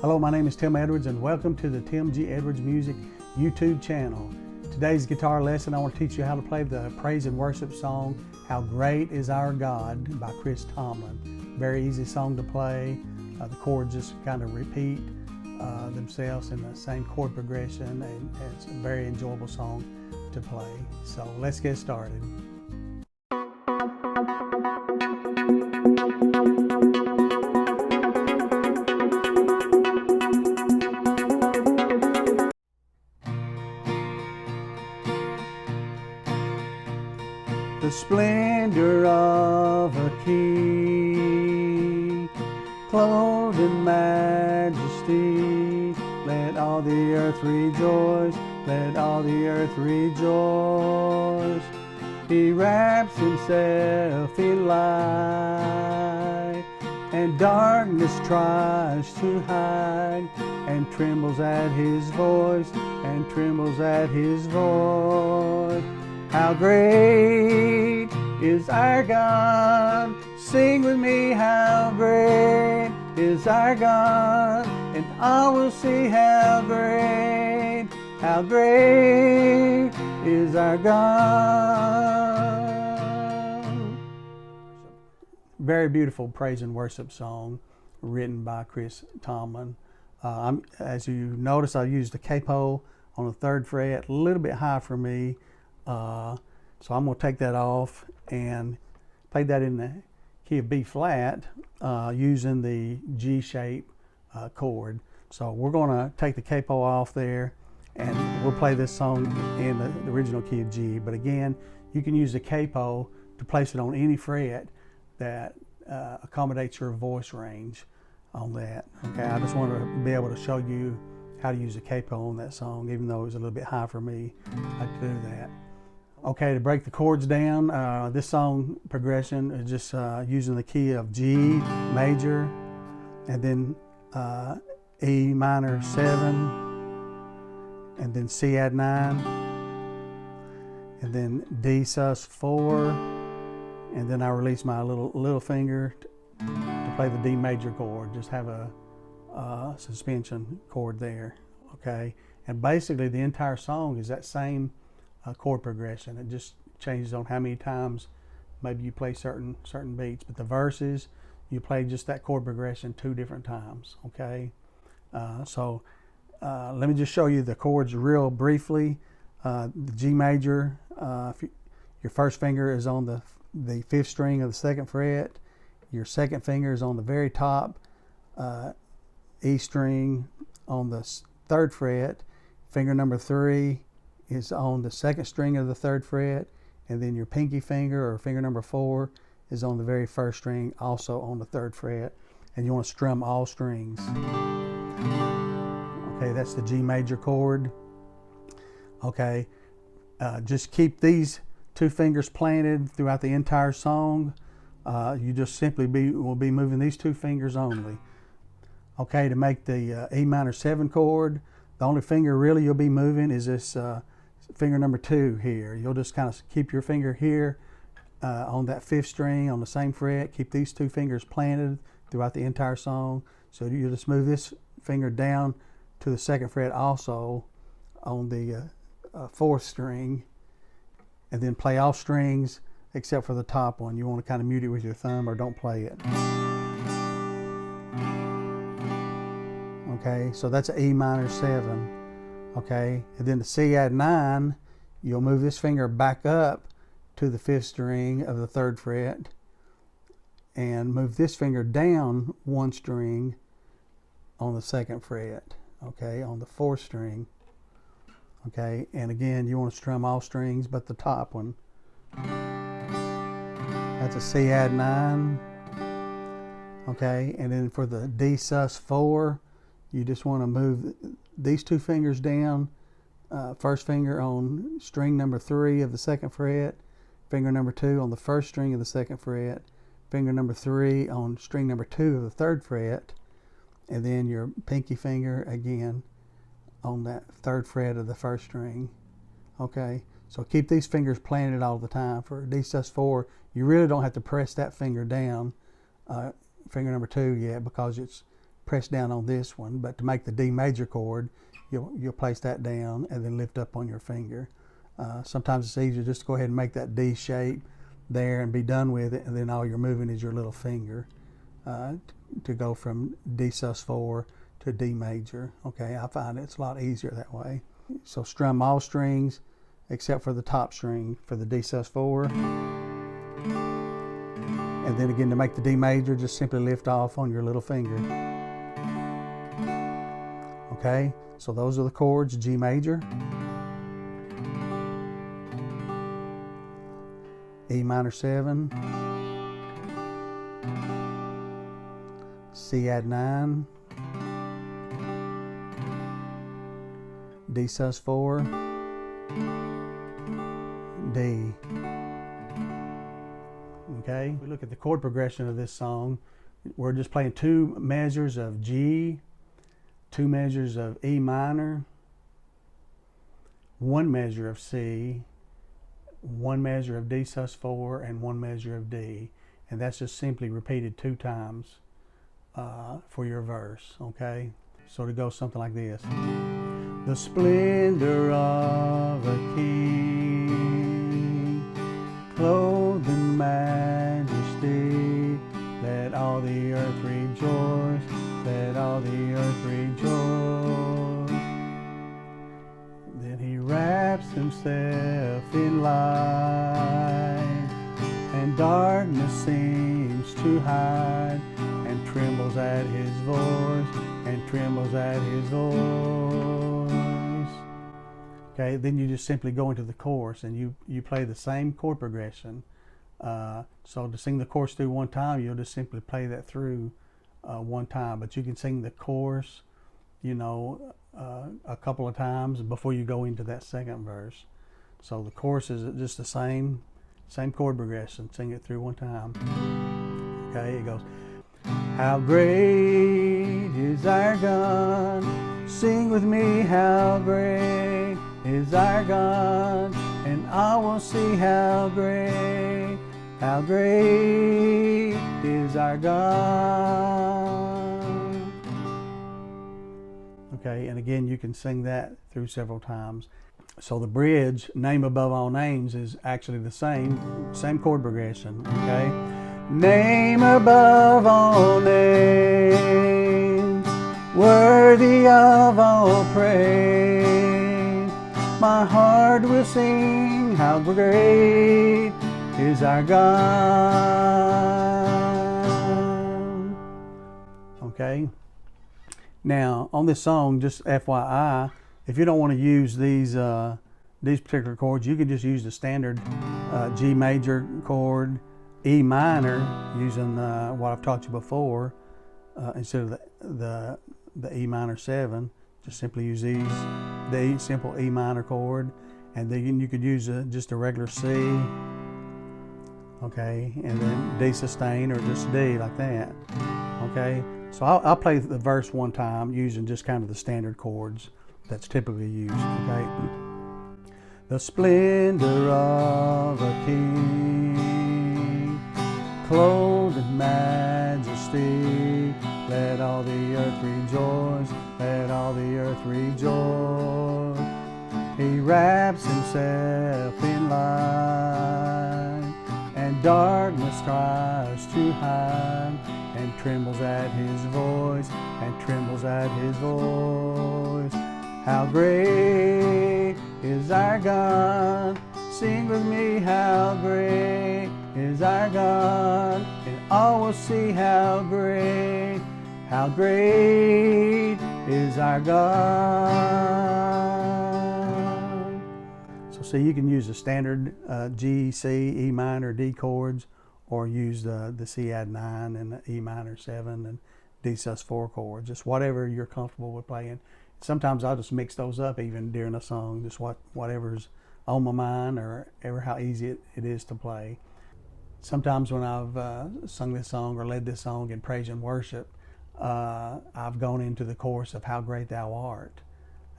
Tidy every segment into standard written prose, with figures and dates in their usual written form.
Hello, my name is Tim Edwards and welcome to the Tim G. Edwards Music YouTube channel. Today's guitar lesson, I want to teach you how to play the praise and worship song, How Great Is Our God by Tomlin. Very easy song to play. The chords just kind of repeat themselves in the same chord progression, and it's a very enjoyable song to play. So let's get started. The splendor of a king, clothed in majesty, let all the earth rejoice, let all the earth rejoice. He wraps himself in light, and darkness tries to hide, and trembles at his voice, and trembles at his voice. How great is our God? Sing with me, how great is our God? And I will see how great is our God. Very beautiful praise and worship song written by Tomlin. As you notice, I used the capo on the 3rd fret, a little bit high for me. So I'm going to take that off and play that in the key of B flat using the G shape chord. So we're going to take the capo off there and we'll play this song in the original key of G. But again, you can use the capo to place it on any fret that accommodates your voice range on that. Okay, I just want to be able to show you how to use the capo on that song, even though it was a little bit high for me. I could do that. Okay, to break the chords down, this song progression is just using the key of G major, and then E minor 7, and then C add 9, and then D sus 4, and then I release my little finger to play the D major chord. Just have a suspension chord there, okay? And basically the entire song is that same chord progression. It just changes on how many times maybe you play certain beats, but the verses you play just that chord progression 2 different times. Okay, so let me just show you the chords real briefly. The G major, your first finger is on the 5th string of the 2nd fret. Your 2nd finger is on the very top E string on the 3rd fret. Finger number 3 is on the 2nd string of the 3rd fret, and then your pinky finger or finger number 4 is on the very 1st string, also on the 3rd fret, and you want to strum all strings. Okay, that's the G major chord. Okay, just keep these 2 fingers planted throughout the entire song. You just simply will be moving these 2 fingers only. Okay, to make the E minor 7 chord, the only finger really you'll be moving is this finger number 2 here. You'll just kind of keep your finger here on that 5th string on the same fret. Keep these 2 fingers planted throughout the entire song. So you just move this finger down to the 2nd fret also on the 4th string, and then play all strings except for the top one. You want to kind of mute it with your thumb or don't play it. Okay, so that's an E minor 7. Okay, and then the C add 9, you'll move this finger back up to the 5th string of the 3rd fret and move this finger down 1 string on the 2nd fret, okay, on the 4th string. Okay, and again, you want to strum all strings but the top one. That's a C add 9. Okay, and then for the D sus 4, you just want to move these 2 fingers down, 1st finger on string number 3 of the 2nd fret, finger number 2 on the 1st string of the 2nd fret, finger number 3 on string number 2 of the 3rd fret, and then your pinky finger again on that 3rd fret of the 1st string. Okay, so keep these fingers planted all the time. For D sus 4, you really don't have to press that finger down, finger number 2 yet, because it's press down on this one, but to make the D major chord, you'll place that down and then lift up on your finger. Sometimes it's easier just to go ahead and make that D shape there and be done with it, and then all you're moving is your little finger to go from D sus4 to D major. Okay, I find it's a lot easier that way. So strum all strings except for the top string for the D sus4. And then again, to make the D major, just simply lift off on your little finger. Okay, so those are the chords: G major, E minor 7, C add 9, D sus4, D. Okay, we look at the chord progression of this song. We're just playing 2 measures of G, 2 measures of E minor, 1 measure of C, 1 measure of D sus4, and 1 measure of D. And that's just simply repeated 2 times for your verse, okay? So to go something like this. The splendor of a king, clothed in majesty, let all the earth rejoice, let all the earth rejoice. Then he wraps himself in light, and darkness seems to hide, and trembles at his voice, and trembles at his voice. Okay, then you just simply go into the chorus and you play the same chord progression. So to sing the chorus through one time, you'll just simply play that through one time. But you can sing the chorus, you know, a couple of times before you go into that second verse. So the chorus is just the same chord progression. Sing it through one time. Okay, it goes. How great is our God? Sing with me, how great is our God? And I will see how great is our God. Okay, and again, you can sing that through several times. So the bridge, Name Above All Names, is actually the same chord progression, okay? Name above all names, worthy of all praise. My heart will sing, how great is our God. Okay. Now, on this song, just FYI, if you don't want to use these particular chords, you can just use the standard G major chord, E minor, using what I've taught you before, instead of the E minor 7. Just simply use the simple E minor chord, and then you could use just a regular C, okay, and then D sustain or just D like that, okay. So I'll play the verse one time using just kind of the standard chords that's typically used, okay. The splendor of a king, clothed in majesty, let all the earth rejoice, let all the earth rejoice. He wraps himself in light, and darkness tries to hide, and trembles at his voice, and trembles at his voice. How great is our God? Sing with me, how great is our God, and all will see how great is our God. So see, you can use the standard G, C, E minor, D chords, or use the C add 9 and the E minor 7 and D sus4 chords, just whatever you're comfortable with playing. Sometimes I'll just mix those up even during a song, just whatever's on my mind or how easy it is to play. Sometimes when I've sung this song or led this song in praise and worship, I've gone into the chorus of How Great Thou Art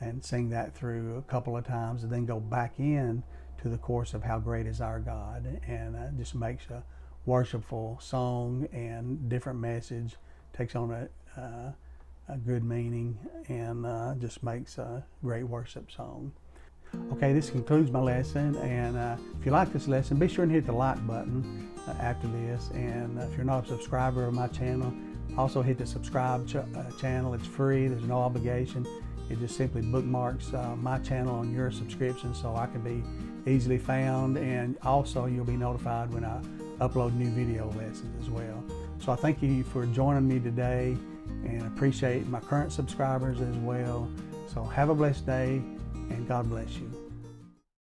and sing that through a couple of times, and then go back in to the chorus of How Great Is Our God, and just makes a worshipful song and different message, takes on a good meaning, and just makes a great worship song. Okay, this concludes my lesson, and if you like this lesson, be sure and hit the like button after this, and if you're not a subscriber of my channel, also hit the subscribe channel. It's free, there's no obligation. It just simply bookmarks my channel on your subscription so I can be easily found, and also you'll be notified when I upload new video lessons as well. So I thank you for joining me today, and appreciate my current subscribers as well. So have a blessed day, and God bless you.